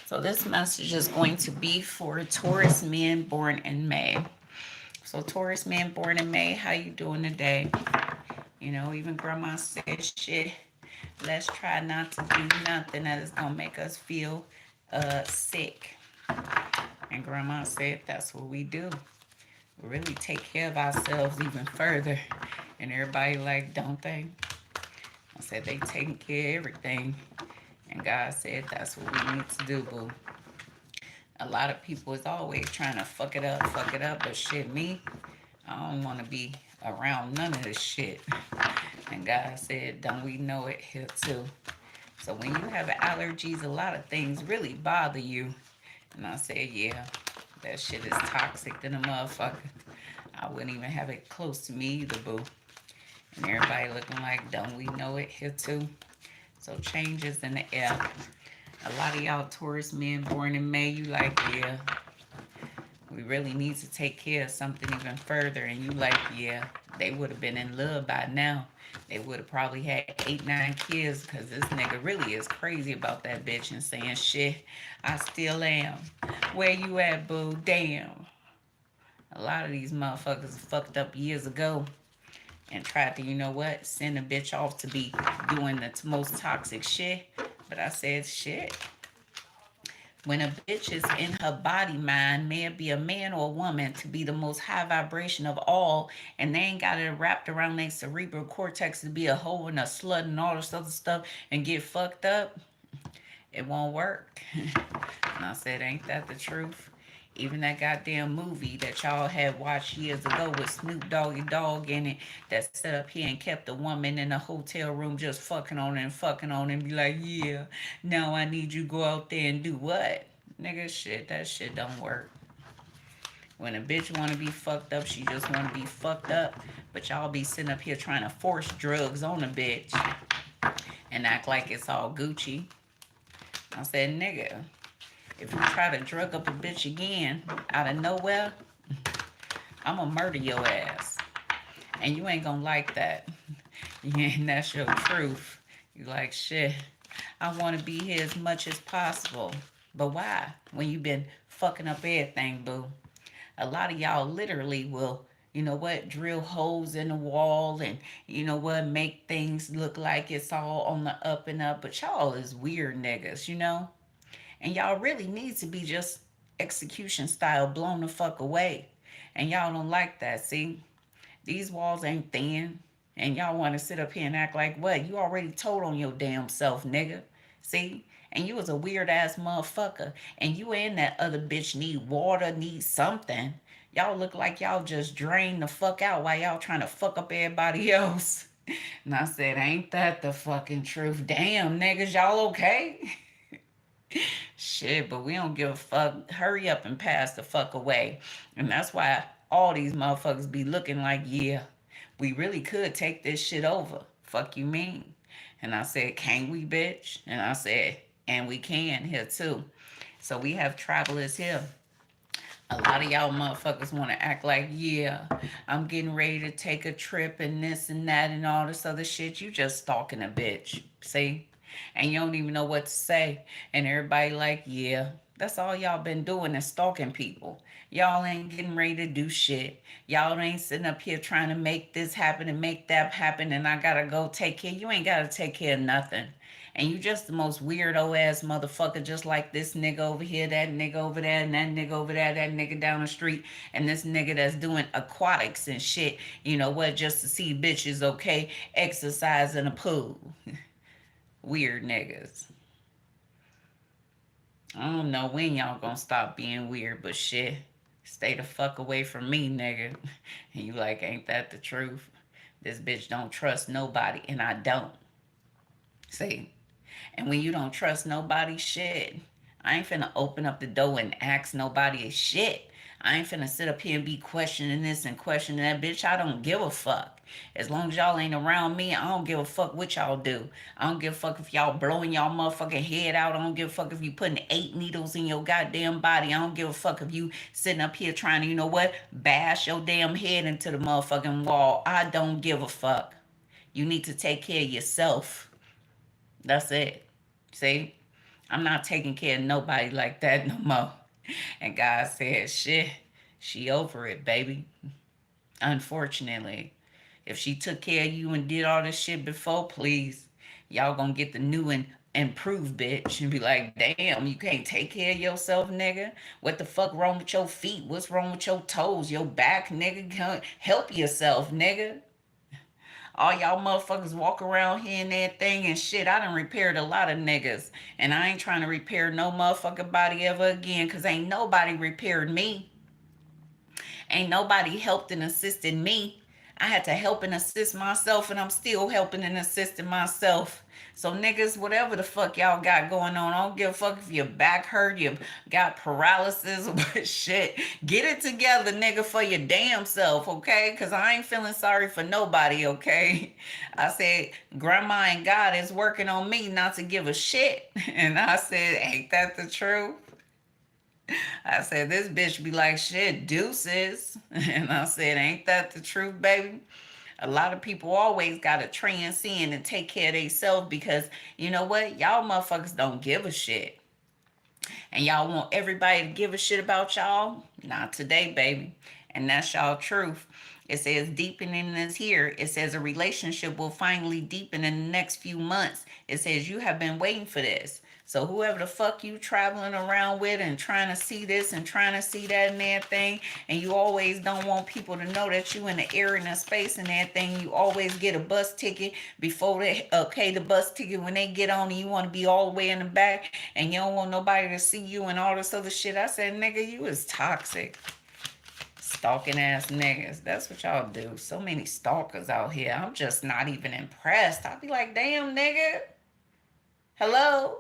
So this message is going to be for Taurus men born in May. So Taurus men born in May, how you doing today? You know, even grandma said shit. Let's try not to do nothing that is gonna make us feel sick. And grandma said that's what we do. We really take care of ourselves even further. And everybody like, don't they? I said they taking care of everything. And God said that's what we need to do, boo. A lot of people is always trying to fuck it up, but shit, me, I don't want to be around none of this shit. And God said, don't we know it here too? So when you have allergies, a lot of things really bother you. And I said, yeah, that shit is toxic than a motherfucker. I wouldn't even have it close to me either, boo. And everybody looking like, don't we know it here too? So changes in the air. A lot of y'all Taurus men born in May, you like, yeah, we really need to take care of something even further. And you like, yeah, they would have been in love by now. They would have probably had 8, 9 kids because this nigga really is crazy about that bitch and saying, shit, I still am. Where you at, boo? Damn. A lot of these motherfuckers fucked up years ago and tried to, you know what, send a bitch off to be doing the most toxic shit. But I said, shit. When a bitch is in her body mind, may it be a man or a woman, to be the most high vibration of all, and they ain't got it wrapped around their cerebral cortex to be a hoe and a slut and all this other stuff and get fucked up, it won't work. And I said, ain't that the truth? Even that goddamn movie that y'all had watched years ago with Snoop Doggy Dogg in it that set up here and kept the woman in a hotel room just fucking on it and fucking on it and be like, yeah, now I need you to go out there and do what? Nigga, shit, that shit don't work. When a bitch want to be fucked up, she just want to be fucked up. But y'all be sitting up here trying to force drugs on a bitch and act like it's all Gucci. I said, nigga, if you try to drug up a bitch again out of nowhere, I'm gonna murder your ass. And you ain't gonna like that. And that's your truth. You like, shit, I want to be here as much as possible. But why? When you been fucking up everything, boo. A lot of y'all literally will, you know what, drill holes in the wall and, you know what, make things look like it's all on the up and up. But y'all is weird niggas, you know? And y'all really need to be just execution style blown the fuck away. And y'all don't like that, see? These walls ain't thin. And y'all want to sit up here and act like what? You already told on your damn self, nigga. See? And you was a weird ass motherfucker. And you and that other bitch need water, need something. Y'all look like y'all just drained the fuck out while y'all trying to fuck up everybody else. And I said, ain't that the fucking truth? Damn, niggas, y'all okay? Shit, but we don't give a fuck. Hurry up and pass the fuck away. And that's why all these motherfuckers be looking like, yeah, we really could take this shit over. Fuck you mean? And I said, can we, bitch? And I said, and we can here too. So we have travelers here. A lot of y'all motherfuckers want to act like, yeah, I'm getting ready to take a trip and this and that and all this other shit. You just stalking a bitch. See? And you don't even know what to say. And everybody like, yeah, that's all y'all been doing is stalking people. Y'all ain't getting ready to do shit. Y'all ain't sitting up here trying to make this happen and make that happen and I gotta go take care. You ain't gotta take care of nothing. And you just the most weirdo ass motherfucker, just like this nigga over here, that nigga over there, and that nigga over there, that nigga down the street, and this nigga that's doing aquatics and shit. You know what? Just to see bitches, okay, exercise in a pool. Weird niggas. I don't know when y'all gonna stop being weird, but shit, stay the fuck away from me, nigga. And you like, ain't that the truth? This bitch don't trust nobody, and I don't. See? And when you don't trust nobody, shit, I ain't finna open up the door and ask nobody a shit. I ain't finna sit up here and be questioning this and questioning that. Bitch, I don't give a fuck. As long as y'all ain't around me, I don't give a fuck what y'all do. I don't give a fuck if y'all blowing y'all motherfucking head out. I don't give a fuck if you putting 8 needles in your goddamn body. I don't give a fuck if you sitting up here trying to, you know what, bash your damn head into the motherfucking wall. I don't give a fuck. You need to take care of yourself. That's it. See? I'm not taking care of nobody like that no more. And God said, shit, she over it, baby. Unfortunately. If she took care of you and did all this shit before, please, y'all gonna get the new and improved bitch and be like, damn, you can't take care of yourself, nigga. What the fuck wrong with your feet? What's wrong with your toes, your back, nigga? Help yourself, nigga. All y'all motherfuckers walk around here and that thing and shit. I done repaired a lot of niggas. And I ain't trying to repair no motherfucking body ever again, because ain't nobody repaired me. Ain't nobody helped and assisted me. I had to help and assist myself, and I'm still helping and assisting myself. So niggas, whatever the fuck y'all got going on, I don't give a fuck if your back hurt, you got paralysis or shit. Get it together, nigga, for your damn self, okay? Because I ain't feeling sorry for nobody, okay? I said, Grandma and God is working on me not to give a shit. And I said, ain't that the truth? I said, this bitch be like, shit, deuces. And I said, ain't that the truth, baby? A lot of people always got to transcend and take care of themselves because, you know what? Y'all motherfuckers don't give a shit. And y'all want everybody to give a shit about y'all? Not today, baby. And that's y'all truth. It says deepening is here. It says a relationship will finally deepen in the next few months. It says you have been waiting for this. So whoever the fuck you traveling around with and trying to see this and trying to see that and that thing, and you always don't want people to know that you in the air and the space and that thing, you always get a bus ticket before they okay the bus ticket when they get on and you want to be all the way in the back and you don't want nobody to see you and all this other shit. I said, nigga, you is toxic. Stalking ass niggas. That's what y'all do. So many stalkers out here. I'm just not even impressed. I'll be like, damn, nigga. Hello?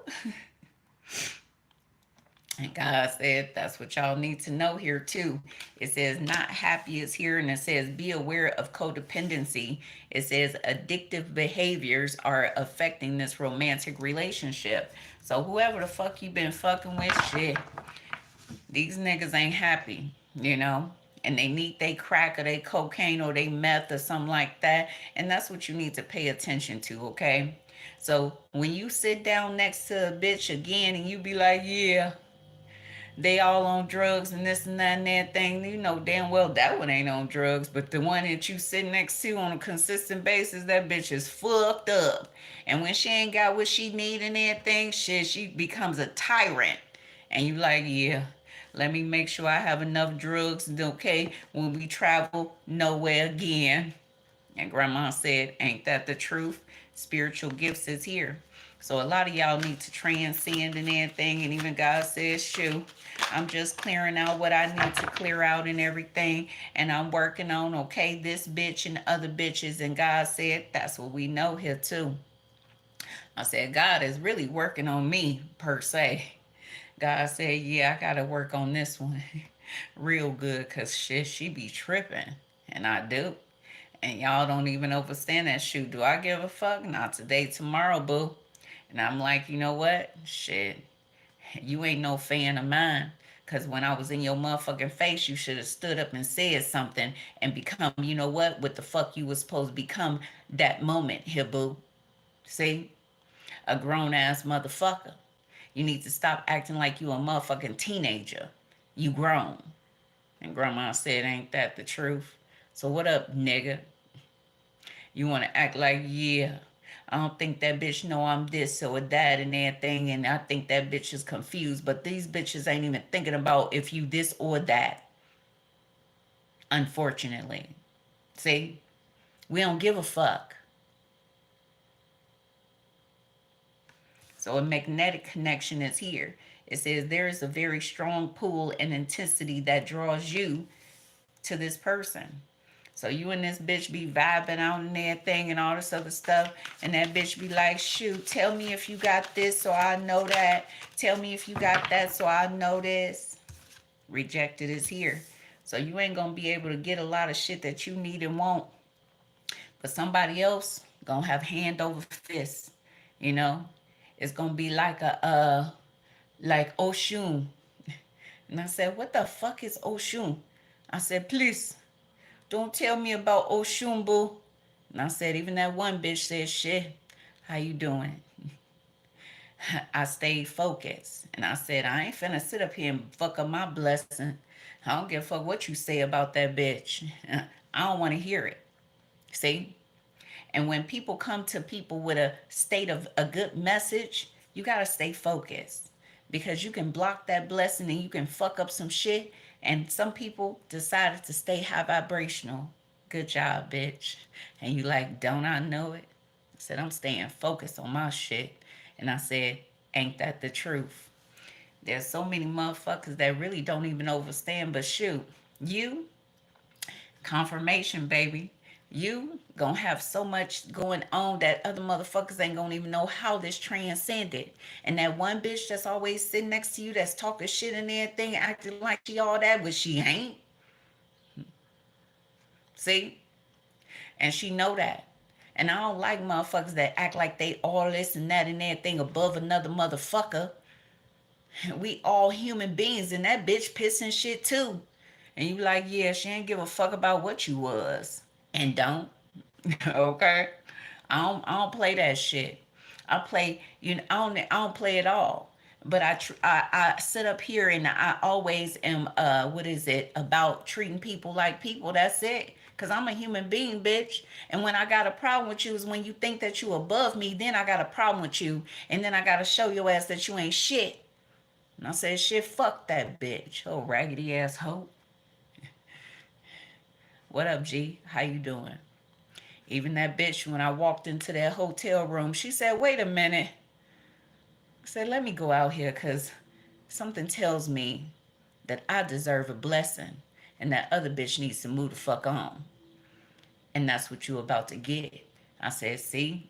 And God said, that's what y'all need to know here too. It says, not happy is here. And it says, be aware of codependency. It says, addictive behaviors are affecting this romantic relationship. So whoever the fuck you been fucking with, shit, these niggas ain't happy, you know? And they need they crack or they cocaine or they meth or something like that. And that's what you need to pay attention to, okay? So when you sit down next to a bitch again and you be like, yeah, they all on drugs and this and that and that thing, you know damn well that one ain't on drugs. But the one that you sit next to on a consistent basis, that bitch is fucked up. And when she ain't got what she need and that thing, shit, she becomes a tyrant. And you like, yeah, let me make sure I have enough drugs, okay, when we travel nowhere again. And Grandma said, ain't that the truth? Spiritual gifts is here. So a lot of y'all need to transcend and everything. And even God says, shoot, I'm just clearing out what I need to clear out and everything. And I'm working on, okay, this bitch and other bitches. And God said, that's what we know here too. I said, God is really working on me, per se. God said, yeah, I got to work on this one real good because shit, she be tripping. And I do. And y'all don't even understand that. Shoot, do I give a fuck? Not today, tomorrow, boo. And I'm like, you know what? Shit, you ain't no fan of mine. Because when I was in your motherfucking face, you should have stood up and said something and become, you know what the fuck you was supposed to become that moment here, boo. See? A grown-ass motherfucker. You need to stop acting like you a motherfucking teenager. You grown. And Grandma said, ain't that the truth? So what up, nigga? You want to act like, yeah, I don't think that bitch know I'm this or that and that thing, and I think that bitch is confused. But these bitches ain't even thinking about if you this or that. Unfortunately. See? We don't give a fuck. So a magnetic connection is here. It says there is a very strong pull and intensity that draws you to this person. So you and this bitch be vibing out in that thing and all this other stuff. And that bitch be like, shoot, tell me if you got this so I know that. Tell me if you got that so I know this. Rejected is here. So you ain't going to be able to get a lot of shit that you need and want. But somebody else going to have hand over fist. You know? It's going to be like like Oshun. And I said, what the fuck is Oshun? I said, please, don't tell me about Oshun, boo. And I said, even that one bitch said, shit, how you doing? I stayed focused. And I said, I ain't finna sit up here and fuck up my blessing. I don't give a fuck what you say about that bitch. I don't want to hear it. See? And when people come to people with a state of a good message, you got to stay focused, because you can block that blessing and you can fuck up some shit. And some people decided to stay high vibrational. Good job, bitch. And you like, don't I know it? I said, I'm staying focused on my shit. And I said, ain't that the truth? There's so many motherfuckers that really don't even understand, but shoot, you, confirmation, baby. You gonna have so much going on that other motherfuckers ain't gonna even know how this transcended. And that one bitch that's always sitting next to you that's talking shit and everything, acting like she all that, but she ain't. See? And she know that. And I don't like motherfuckers that act like they all this and that and everything above another motherfucker. We all human beings, and that bitch pissing shit too. And you like, yeah, she ain't give a fuck about what you was. And don't. Okay? I don't play that shit. I play, I don't play it all. But I sit up here and I always am what is it, about treating people like people. That's it. Cause I'm a human being, bitch. And when I got a problem with you is when you think that you above me, then I got a problem with you. And then I gotta show your ass that you ain't shit. And I said, shit, fuck that bitch. Oh, raggedy ass hoe. What up, G? How you doing? Even that bitch, when I walked into that hotel room, she said, wait a minute. I said, let me go out here because something tells me that I deserve a blessing and that other bitch needs to move the fuck on. And that's what you about to get. I said, see,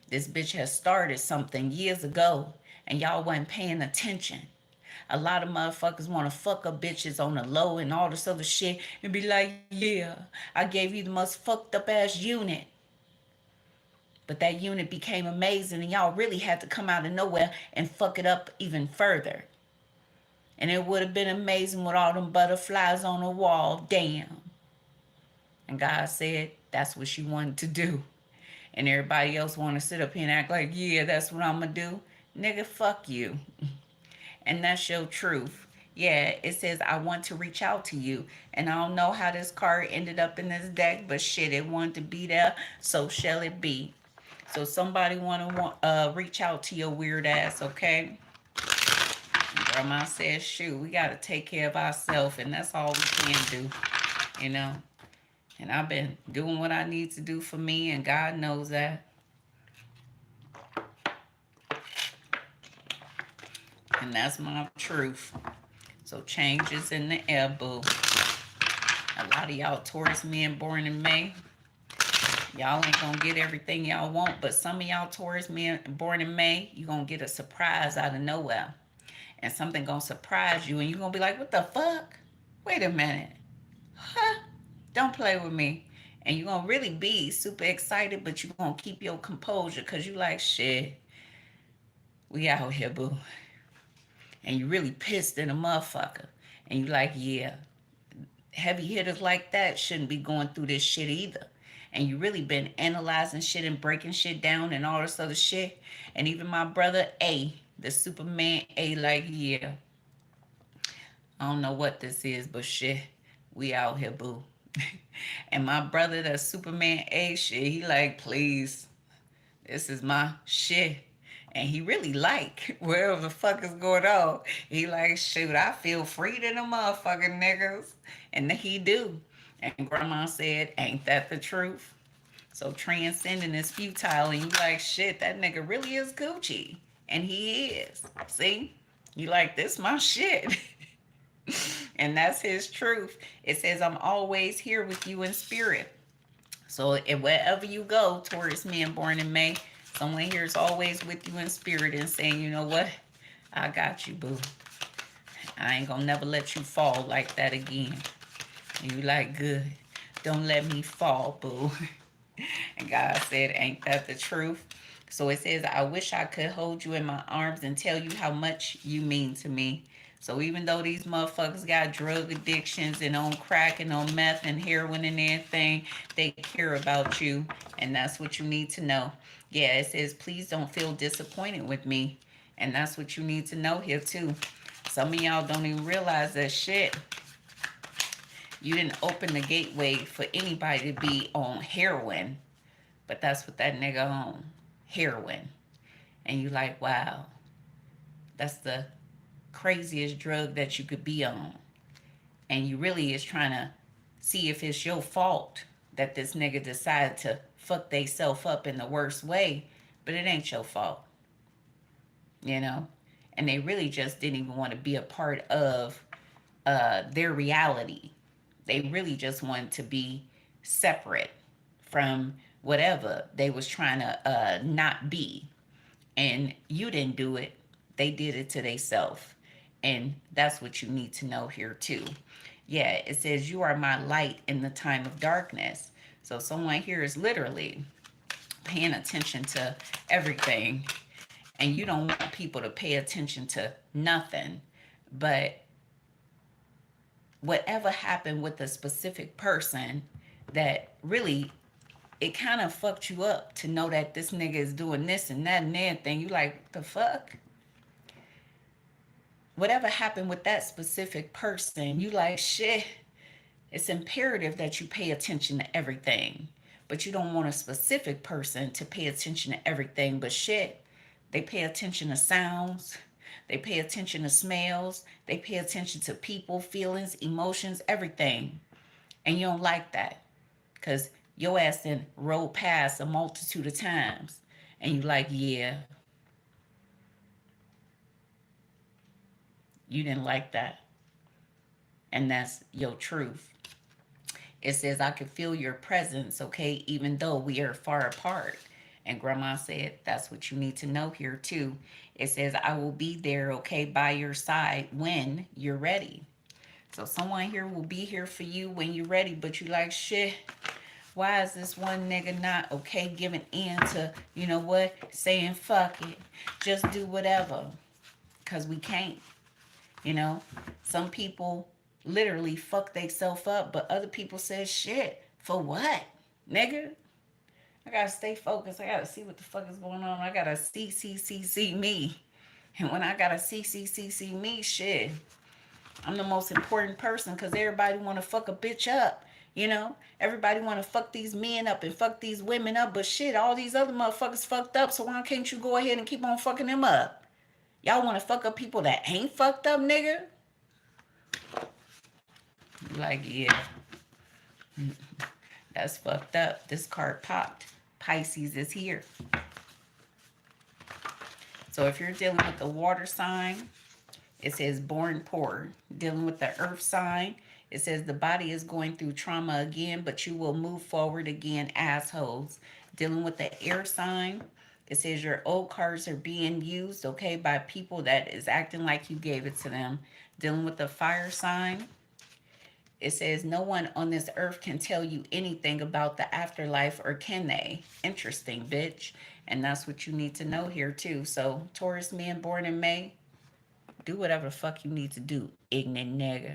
this bitch has started something years ago and y'all wasn't paying attention. A lot of motherfuckers want to fuck up bitches on the low and all this other shit and be like, yeah, I gave you the most fucked up ass unit. But that unit became amazing and y'all really had to come out of nowhere and fuck it up even further. And it would have been amazing with all them butterflies on the wall. Damn. And God said that's what she wanted to do. And everybody else want to sit up here and act like, yeah, that's what I'm going to do. Nigga, fuck you. And that's your truth. Yeah, it says, I want to reach out to you. And I don't know how this card ended up in this deck, but shit, it wanted to be there, so shall it be. So somebody want to reach out to your weird ass, okay? And Grandma says, shoot, we got to take care of ourselves, and that's all we can do, you know? And I've been doing what I need to do for me, and God knows that. And that's my truth. So change is in the air, boo. A lot of y'all Taurus men born in May, y'all ain't gonna get everything y'all want, but some of y'all Taurus men born in May, you gonna get a surprise out of nowhere. And something gonna surprise you and you gonna be like, what the fuck? Wait a minute. Huh? Don't play with me. And you gonna really be super excited, but you gonna keep your composure because you like, shit, we out here, boo. And you really pissed in a motherfucker. And you like, yeah, heavy hitters like that shouldn't be going through this shit either. And you really been analyzing shit and breaking shit down and all this other shit. And even my brother A, the Superman A, like, yeah, I don't know what this is, but shit, we out here, boo. And my brother, the Superman A shit, he like, please, this is my shit. And he really like wherever the fuck is going on. He like, shoot, I feel free to the motherfucking niggas. And he do. And Grandma said, ain't that the truth? So transcending is futile. And you like, shit, that nigga really is Gucci. And he is. See? You like, this my shit. And that's his truth. It says, I'm always here with you in spirit. So wherever you go, Taurus men born in May, someone here is always with you in spirit and saying, you know what? I got you, boo. I ain't gonna never let you fall like that again. And you like, good. Don't let me fall, boo. And God said, ain't that the truth? So it says, I wish I could hold you in my arms and tell you how much you mean to me. So even though these motherfuckers got drug addictions and on crack and on meth and heroin and everything, they care about you And that's what you need to know. Yeah, it says, please don't feel disappointed with me. And that's what you need to know here too. Some of y'all don't even realize that shit. You didn't open the gateway for anybody to be on heroin. But that's what that nigga on. Heroin. And you like, wow, that's the craziest drug that you could be on. And you really is trying to see if it's your fault that this nigga decided to fuck they self up in the worst way. But it ain't your fault. You know? And they really just didn't even want to be a part of their reality. They really just wanted to be separate from whatever they was trying to not be. And you didn't do it. They did it to themselves. And that's what you need to know here too. Yeah, it says, you are my light in the time of darkness. So someone here is literally paying attention to everything. And you don't want people to pay attention to nothing. But whatever happened with a specific person that really, it kind of fucked you up to know that this nigga is doing this and that and that thing. You like, the fuck? Whatever happened with that specific person, you like, shit. It's imperative that you pay attention to everything. But you don't want a specific person to pay attention to everything. But shit, they pay attention to sounds. They pay attention to smells. They pay attention to people, feelings, emotions, everything. And you don't like that. Because your ass then rolled past a multitude of times. And you like, yeah. You didn't like that. And that's your truth. It says, I can feel your presence, okay, even though we are far apart. And Grandma said, that's what you need to know here too. It says, I will be there, okay, by your side when you're ready. So someone here will be here for you when you're ready, but you like, shit, why is this one nigga not, okay, giving in to, you know what, saying fuck it, just do whatever. Because we can't, you know. Some people literally fuck themselves up, but other people say, shit, for what, nigga? I gotta stay focused. I gotta see what the fuck is going on. I gotta see me. And when I gotta see me, shit, I'm the most important person because everybody want to fuck a bitch up. You know, everybody want to fuck these men up and fuck these women up. But shit, all these other motherfuckers fucked up. So why can't you go ahead and keep on fucking them up? Y'all want to fuck up people that ain't fucked up, nigga? Like, yeah. That's fucked up. This card popped. Pisces is here. So if you're dealing with the water sign, it says born poor. Dealing with the earth sign, it says the body is going through trauma again, but you will move forward again, assholes. Dealing with the air sign, it says your old cards are being used, okay, by people that is acting like you gave it to them. Dealing with the fire sign, it says no one on this earth can tell you anything about the afterlife, or can they? Interesting, bitch. And that's what you need to know here too. So Taurus men born in May, do whatever the fuck you need to do, ignorant nigga.